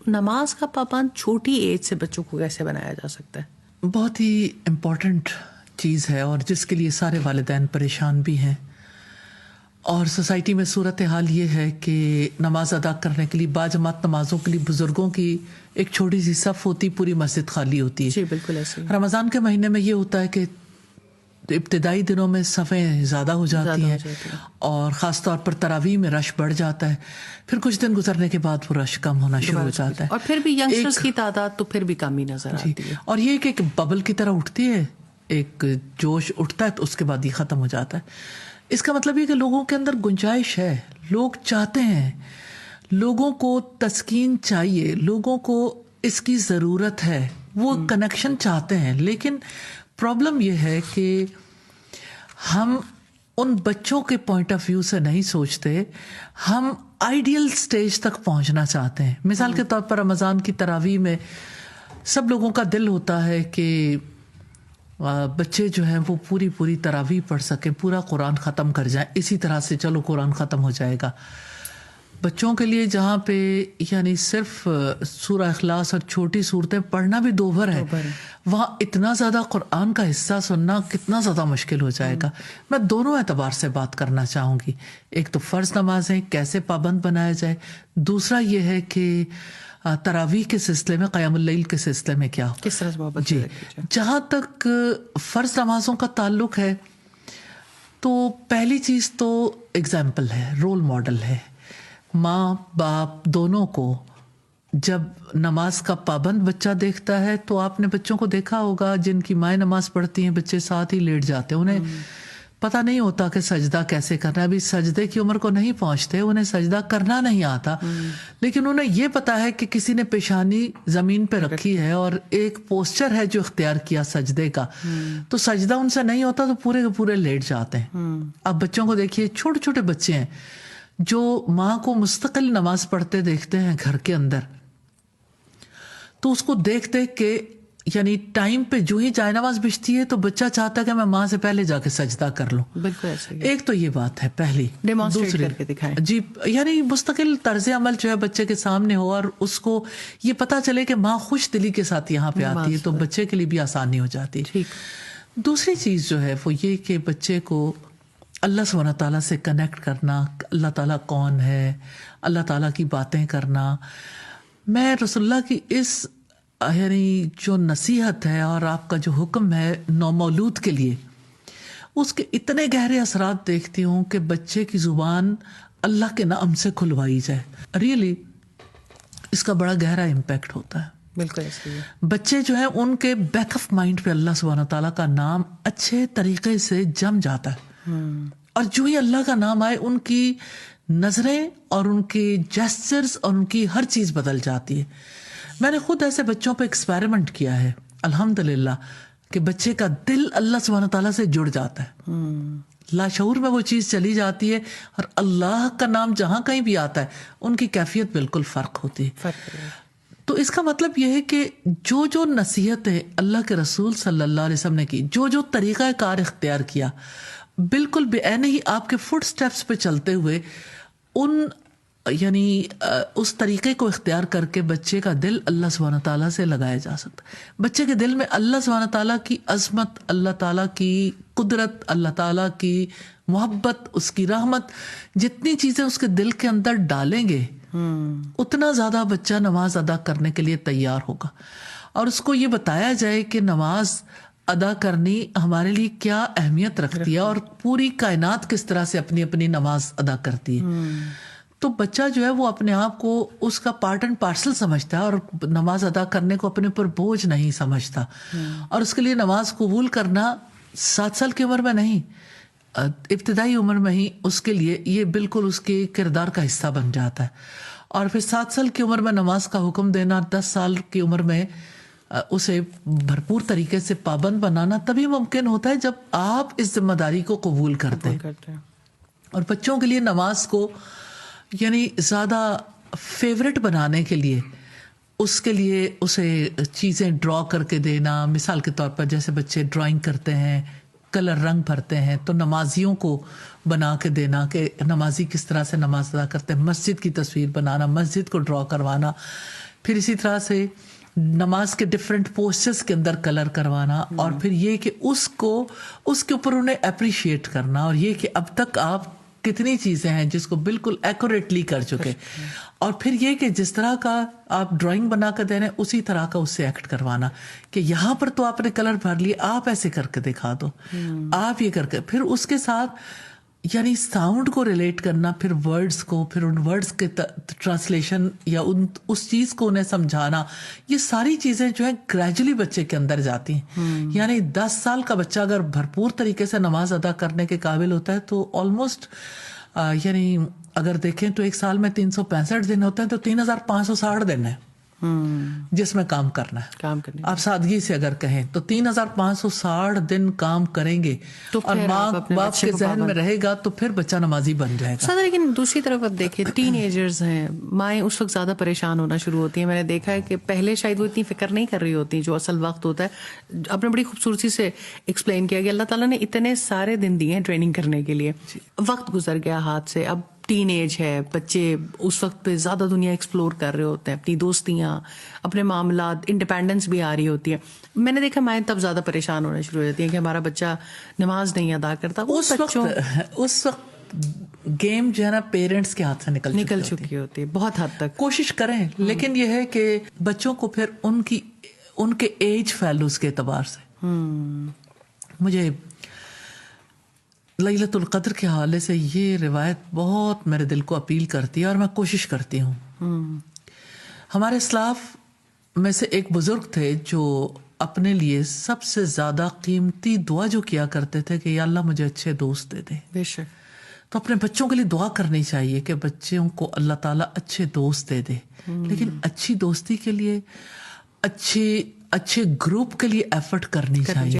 نماز کا پابند چھوٹی ایج سے بچوں کو کیسے بنایا جا سکتا ہے؟ بہت ہی امپورٹنٹ چیز ہے اور جس کے لیے سارے والدین پریشان بھی ہیں. اور سوسائٹی میں صورتحال یہ ہے کہ نماز ادا کرنے کے لیے باجماعت نمازوں کے لیے بزرگوں کی ایک چھوٹی سی صف ہوتی، پوری مسجد خالی ہوتی ہے. جی بالکل ایسے. رمضان کے مہینے میں یہ ہوتا ہے کہ ابتدائی دنوں میں صفیں زیادہ ہو جاتی ہیں اور خاص طور پر تراویح میں رش بڑھ جاتا ہے. پھر کچھ دن گزرنے کے بعد وہ رش کم ہونا شروع ہو جاتا ہے اور پھر بھی ینگسٹرز کی تعداد تو پھر بھی کم ہی نظر آتی ہے. اور یہ کہ ایک ببل کی طرح اٹھتی ہے، ایک جوش اٹھتا ہے تو اس کے بعد یہ ختم ہو جاتا ہے. اس کا مطلب یہ کہ لوگوں کے اندر گنجائش ہے، لوگ چاہتے ہیں، لوگوں کو تسکین چاہیے، لوگوں کو اس کی ضرورت ہے، وہ کنیکشن چاہتے ہیں. لیکن پرابلم یہ ہے کہ ہم ان بچوں کے پوائنٹ آف ویو سے نہیں سوچتے، ہم آئیڈیل سٹیج تک پہنچنا چاہتے ہیں. مثال کے طور پر رمضان کی تراویح میں سب لوگوں کا دل ہوتا ہے کہ بچے جو ہیں وہ پوری تراویح پڑھ سکیں، پورا قرآن ختم کر جائیں، اسی طرح سے چلو قرآن ختم ہو جائے گا. بچوں کے لیے جہاں پہ یعنی صرف سورہ اخلاص اور چھوٹی صورتیں پڑھنا بھی دوبھر ہے، وہاں اتنا زیادہ قرآن کا حصہ سننا کتنا زیادہ مشکل ہو جائے گا. میں دونوں اعتبار سے بات کرنا چاہوں گی. ایک تو فرض نمازیں کیسے پابند بنایا جائے، دوسرا یہ ہے کہ تراویح کے سلسلے میں، قیام اللیل کے سلسلے میں کیا کس طرح محبت. جی جہاں تک فرض نمازوں کا تعلق ہے تو پہلی چیز تو اگزامپل ہے، رول ماڈل ہے. ماں باپ دونوں کو جب نماز کا پابند بچہ دیکھتا ہے تو آپ نے بچوں کو دیکھا ہوگا جن کی مائیں نماز پڑھتی ہیں بچے ساتھ ہی لیٹ جاتے ہیں، انہیں پتہ نہیں ہوتا کہ سجدہ کیسے کرنا ہے. ابھی سجدے کی عمر کو نہیں پہنچتے، انہیں سجدہ کرنا نہیں آتا، لیکن انہیں یہ پتا ہے کہ کسی نے پیشانی زمین پہ رکھی ہے اور ایک پوسچر ہے جو اختیار کیا سجدے کا، تو سجدہ ان سے نہیں ہوتا تو پورے کے پورے لیٹ جاتے ہیں. اب بچوں کو دیکھیے، چھوٹے چھوٹے بچے ہیں جو ماں کو مستقل نماز پڑھتے دیکھتے ہیں گھر کے اندر، تو اس کو دیکھتے کہ یعنی ٹائم پہ جو ہی جائے نماز بچتی ہے تو بچہ چاہتا ہے کہ میں ماں سے پہلے جا کے سجدہ کر لوں. بالکل ایسے. ایک تو یہ بات ہے پہلی. ڈیمانسٹریٹ کر کے دکھائیں. جی یعنی مستقل طرز عمل جو ہے بچے کے سامنے ہو اور اس کو یہ پتا چلے کہ ماں خوش دلی کے ساتھ یہاں پہ آتی ہے تو بچے کے لیے بھی آسانی ہو جاتی ہے. دوسری چیز جو ہے وہ یہ کہ بچے کو اللہ سبحانہ تعالیٰ سے کنیکٹ کرنا، اللہ تعالیٰ کون ہے، اللہ تعالیٰ کی باتیں کرنا. میں رسول اللہ کی اس یعنی جو نصیحت ہے اور آپ کا جو حکم ہے نومولود کے لیے، اس کے اتنے گہرے اثرات دیکھتی ہوں کہ بچے کی زبان اللہ کے نام سے کھلوائی جائے. ریئلی اس کا بڑا گہرا امپیکٹ ہوتا ہے. بالکل ایسے. بچے جو ہیں ان کے بیک آف مائنڈ پہ اللہ سبحانہ تعالیٰ کا نام اچھے طریقے سے جم جاتا ہے، اور جو ہی اللہ کا نام آئے ان کی نظریں اور ان کے جیسچرز اور ان کی ہر چیز بدل جاتی ہے. میں نے خود ایسے بچوں پہ ایکسپیریمنٹ کیا ہے الحمدللہ کہ بچے کا دل اللہ سبحانہ تعالیٰ سے جڑ جاتا ہے، لاشعور میں وہ چیز چلی جاتی ہے اور اللہ کا نام جہاں کہیں بھی آتا ہے ان کی کیفیت بالکل فرق ہوتی ہے. تو اس کا مطلب یہ ہے کہ جو نصیحتیں اللہ کے رسول صلی اللہ علیہ وسلم نے کی، جو طریقہ کار اختیار کیا، بالکل بے عین ہی آپ کے فٹ سٹیپس پہ چلتے ہوئے ان یعنی اس طریقے کو اختیار کر کے بچے کا دل اللہ سبحانہ تعالیٰ سے لگایا جا سکتا ہے. بچے کے دل میں اللہ سبحانہ تعالیٰ کی عظمت، اللہ تعالیٰ کی قدرت، اللہ تعالیٰ کی محبت، اس کی رحمت، جتنی چیزیں اس کے دل کے اندر ڈالیں گے اتنا زیادہ بچہ نماز ادا کرنے کے لیے تیار ہوگا. اور اس کو یہ بتایا جائے کہ نماز ادا کرنی ہمارے لیے کیا اہمیت رکھتی ہے اور پوری کائنات کس طرح سے اپنی اپنی نماز ادا کرتی ہے، تو بچہ جو ہے وہ اپنے آپ کو اس کا پارٹ اینڈ پارسل سمجھتا ہے اور نماز ادا کرنے کو اپنے پر بوجھ نہیں سمجھتا. اور اس کے لیے نماز قبول کرنا 7 سال کی عمر میں نہیں، ابتدائی عمر میں ہی اس کے لیے یہ بالکل اس کے کردار کا حصہ بن جاتا ہے. اور پھر 7 سال کی عمر میں نماز کا حکم دینا، 10 سال کی عمر میں اسے بھرپور طریقے سے پابند بنانا تبھی ممکن ہوتا ہے جب آپ اس ذمہ داری کو قبول کرتے ہیں. اور بچوں کے لیے نماز کو یعنی زیادہ فیورٹ بنانے کے لیے اس کے لیے اسے چیزیں ڈرا کر کے دینا. مثال کے طور پر جیسے بچے ڈرائنگ کرتے ہیں، کلر رنگ بھرتے ہیں، تو نمازیوں کو بنا کے دینا کہ نمازی کس طرح سے نماز ادا کرتے ہیں. مسجد کی تصویر بنانا، مسجد کو ڈرا کروانا، پھر اسی طرح سے نماز کے ڈفرینٹ پوسچرز کے اندر کلر کروانا، اور پھر یہ کہ اس کے اوپر انہیں اپریشیٹ کرنا، اور یہ کہ اب تک آپ کتنی چیزیں ہیں جس کو بالکل ایکوریٹلی کر چکے، اور پھر یہ کہ جس طرح کا آپ ڈرائنگ بنا کر دے رہے ہیں اسی طرح کا اس سے ایکٹ کروانا، کہ یہاں پر تو آپ نے کلر بھر لیے، آپ ایسے کر کے دکھا دو، آپ یہ کر کے، پھر اس کے ساتھ یعنی ساؤنڈ کو ریلیٹ کرنا، پھر ورڈز کو، پھر ان ورڈز کے ٹرانسلیشن یا اس چیز کو انہیں سمجھانا، یہ ساری چیزیں جو ہیں گریجولی بچے کے اندر جاتی ہیں۔ یعنی 10 سال کا بچہ اگر بھرپور طریقے سے نماز ادا کرنے کے قابل ہوتا ہے تو آلموسٹ یعنی اگر دیکھیں تو ایک سال میں 365 دن ہوتے ہیں، تو 3560 دن ہیں جس میں کام کرنا ہے۔ کام کرنے آپ سادگی سے اگر کہیں تو 3560 دن کام کریں گے، تو اور پھر ماں آپ اپنے باپ بچے کے کو ذہن میں رہے گا تو پھر بچہ نمازی بن جائے گا۔ سادہ، لیکن دوسری طرف اب دیکھیں ٹین ایجرز ہیں، مائیں اس وقت زیادہ پریشان ہونا شروع ہوتی ہیں۔ میں نے دیکھا ہے کہ پہلے شاید وہ اتنی فکر نہیں کر رہی ہوتی جو اصل وقت ہوتا ہے۔ آپ نے بڑی خوبصورتی سے ایکسپلین کیا کہ اللہ تعالیٰ نے اتنے سارے دن دیے ہیں ٹریننگ کرنے کے لیے، وقت گزر گیا ہاتھ سے، اب ٹین ایج ہے، بچے اس وقت پہ زیادہ دنیا ایکسپلور کر رہے ہوتے ہیں، اپنی دوستیاں، اپنے معاملات، انڈیپینڈنس بھی آ رہی ہوتی ہے۔ میں نے دیکھا مائیں تب زیادہ پریشان ہونا شروع ہو جاتی ہیں کہ ہمارا بچہ نماز نہیں ادا کرتا۔ اس وقت گیم جو ہے نا پیرنٹس کے ہاتھ سے نکل چکی ہوتی ہے بہت حد تک۔ کوشش کریں، لیکن یہ ہے کہ بچوں کو پھر ان کے ایج ویلوز کے اعتبار سے، مجھے لیلۃ القدر کے حوالے سے یہ روایت بہت میرے دل کو اپیل کرتی ہے، اور میں کوشش کرتی ہوں۔ ہمارے اسلاف میں سے ایک بزرگ تھے جو اپنے لیے سب سے زیادہ قیمتی دعا جو کیا کرتے تھے کہ یا اللہ مجھے اچھے دوست دے دے۔ بے شک، تو اپنے بچوں کے لیے دعا کرنی چاہیے کہ بچوں کو اللہ تعالیٰ اچھے دوست دے دے، لیکن اچھی دوستی کے لیے اچھے گروپ کے لیے ایفرٹ کرنی چاہیے۔